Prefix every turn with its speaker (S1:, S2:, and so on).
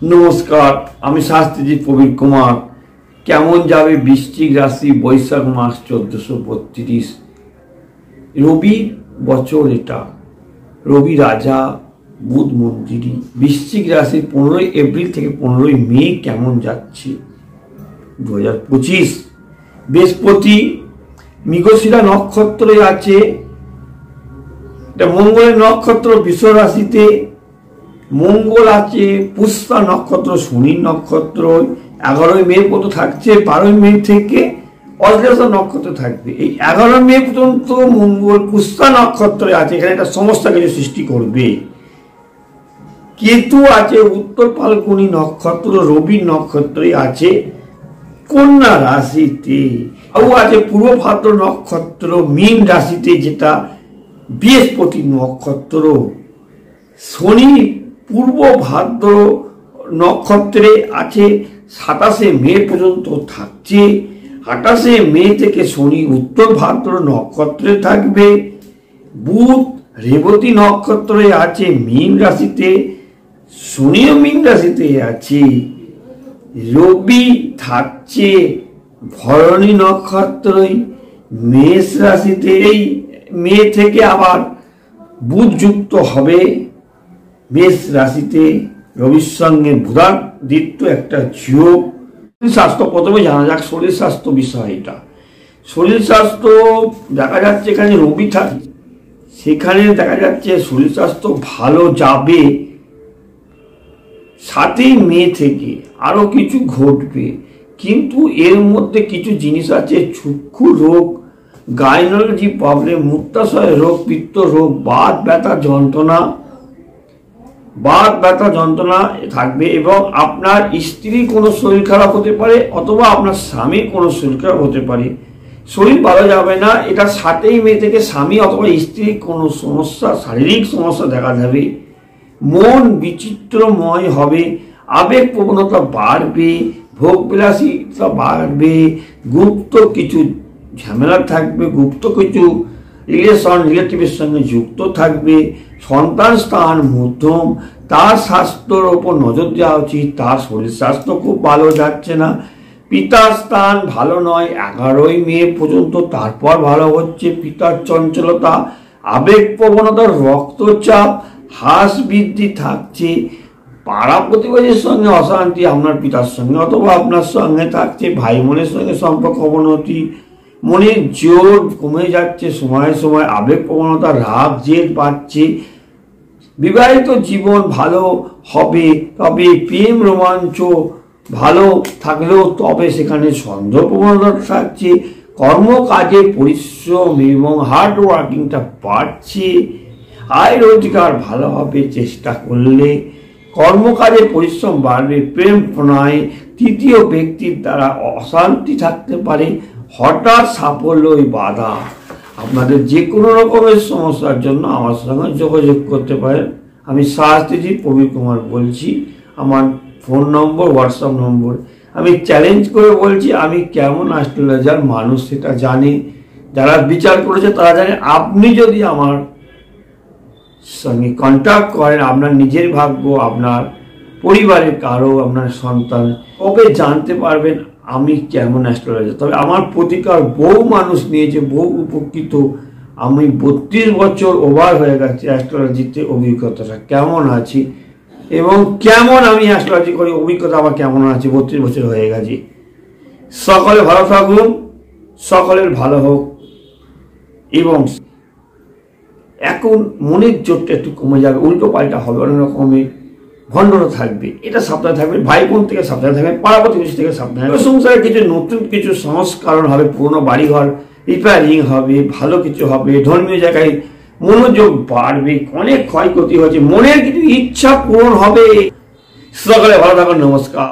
S1: নমস্কার, আমি শাস্ত্রীজি প্রবীর কুমার। কেমন যাবে বৃশ্চিক রাশি বৈশাখ মাস 1432? রবির বছর এটা। রবি রাজা, বুধ মন্দিরী। বৃশ্চিক রাশি 15 এপ্রিল থেকে 15 মে কেমন যাচ্ছে 2025? বৃহস্পতি মৃগশিরা নক্ষত্রে আছে। এটা মঙ্গলের নক্ষত্র বৃষ রাশিতে। মঙ্গল আছে পুষ্পা নক্ষত্র, শনির নক্ষত্র। 11 মে পর্যন্ত থাকছে। 12 মে থেকে অশ্লেষা নক্ষত্র থাকবে। এই 11 মে পর্যন্ত মঙ্গল পুষ্পা নক্ষত্রে আছে। এখানে একটা সমস্যা কিছু সৃষ্টি করবে। কেতু আছে উত্তর ফাল্গুনী নক্ষত্র, রবি নক্ষত্রে আছে কন্যা রাশিতে। ও আছে পূর্ব ভাদ্র নক্ষত্র মীন রাশিতে, যেটা বৃহস্পতি নক্ষত্র। শনি পূর্ব ভাদ্র নক্ষত্রে আছে, 27 মে পর্যন্ত থাকছে। 28 মে থেকে শনি উত্তর ভাদ্র নক্ষত্রে থাকবে। বুধ রেবতী নক্ষত্রে আছে মীন রাশিতে, শনিও মীন রাশিতে আছে। রবি থাকছে ভরণী নক্ষত্রে মেষ রাশিতে। এই মে থেকে আবার বুধ যুক্ত হবে মেষ রাশিতে। রবির সঙ্গে বুধাদিত্য একটা যোগ। স্বাস্থ্য প্রথমে জানা যাক শরীর স্বাস্থ্য বিষয়। এটা শরীর স্বাস্থ্য দেখা যাচ্ছে এখানে রবি থাকে, সেখানে দেখা যাচ্ছে শরীর স্বাস্থ্য ভালো যাবে। 7 মে থেকে আরো কিছু ঘটবে, কিন্তু এর মধ্যে কিছু জিনিস আছে। চক্ষু রোগ, গাইনোলজি প্রবলেম, মূত্রাশয় রোগ, পিত্ত রোগ, বাত ব্যথা যন্ত্রণা থাকবে। এবং আপনার স্ত্রীর কোনো শরীর খারাপ হতে পারে, অথবা আপনার স্বামীর কোনো শরীর খারাপ হতে পারে। শরীর ভালো যাবে না। এটা 7 মে থেকে স্বামী অথবা স্ত্রীর কোনো সমস্যা, শারীরিক সমস্যা দেখা যাবে। মন বিচিত্রময় হবে, আবেগ প্রবণতা বাড়বে, ভোগবিলাসিতা বাড়বে, গুপ্ত কিছু ঝামেলা থাকবে, গুপ্ত কিছু রিলেটিভের সঙ্গে যুক্ত থাকবে। সন্তান স্থান মধ্যম, তার স্বাস্থ্যের ওপর নজর দেওয়া উচিত। তার শরীর স্বাস্থ্য খুব ভালো যাচ্ছে না। পিতার স্থান ভালো নয় 11 মে পর্যন্ত, তারপর ভালো হচ্ছে। পিতার চঞ্চলতা, আবেগ প্রবণতা, রক্তচাপ হ্রাস বৃদ্ধি থাকছে। পাড়া প্রতিবেশীর সঙ্গে অশান্তি আপনার পিতার সঙ্গে অথবা আপনার সঙ্গে থাকছে। ভাই বোনের সঙ্গে সম্পর্ক অবনতি, মনের জোর কমে যাচ্ছে সময়ে সময়। আবেগ প্রবণতা, রাগ জেদ বাড়ছে। বিবাহিত জীবন ভালো হবে, তবে প্রেম রোমাঞ্চ ভালো থাকলেও তবে সেখানে সন্দেহ প্রবণতা থাকছে। কর্মকাজে পরিশ্রম এবং হার্ড ওয়ার্কিংটা বাড়ছে। আয় রোজগার ভালো হবে চেষ্টা করলে। কর্মকাজে পরিশ্রম বাড়বে। প্রেম প্রণয়ে তৃতীয় ব্যক্তির দ্বারা অশান্তি থাকতে পারে। হঠাৎ সাফল্যই বাধা। আপনাদের যে কোনো রকমের সমস্যার জন্য আমার সঙ্গে যোগাযোগ করতে পারেন। আমি শাস্ত্রীজি প্রবীর কুমার বলছি। আমার ফোন নম্বর, হোয়াটসঅ্যাপ নম্বর। আমি চ্যালেঞ্জ করে বলছি, আমি কেমন অ্যাস্ট্রোলজার মানুষ সেটা জানে, যারা বিচার করেছে তারা জানে। আপনি যদি আমার সঙ্গে কন্ট্যাক্ট করেন, আপনার নিজের ভাগ্য, আপনার পরিবারের কারো, আপনার সন্তান, কবে জানতে পারবেন আমি কেমন অ্যাস্ট্রোলজার। তবে আমার প্রতিকার বহু মানুষ নিয়েছে, বহু উপকৃত। আমি 32 বছর ওভার হয়ে গেছে অ্যাস্ট্রোলজিতে। অভিজ্ঞতাটা কেমন আছি এবং কেমন আমি অ্যাস্ট্রোলজি করি, অভিজ্ঞতা আমার কেমন আছে, 32 বছর হয়ে গেছে। সকলে ভালো থাকুন, সকলের ভালো হোক। এবং এখন মনের জোরটা একটু কমে যাবে, উল্টো পাল্টা হবে, অনেক রকমের ভণ্ডনা থাকবে। এটা সাবধানে থাকবে। ভাই বোন থেকে সাবধানে থাকবে, পাড়া প্রতিবেশী থেকে সাবধানে থাকবে। সংসারে কিছু নতুন কিছু সংস্করণ হবে, পুরোনো বাড়িঘর রিপেয়ারিং হবে, ভালো কিছু হবে। ধর্মীয় জায়গায় মনোযোগ বাড়বে। অনেক ক্ষয়ক্ষতি হয়েছে, মনের কিছু ইচ্ছা পূরণ হবে। সকলে ভালো থাকুন। নমস্কার।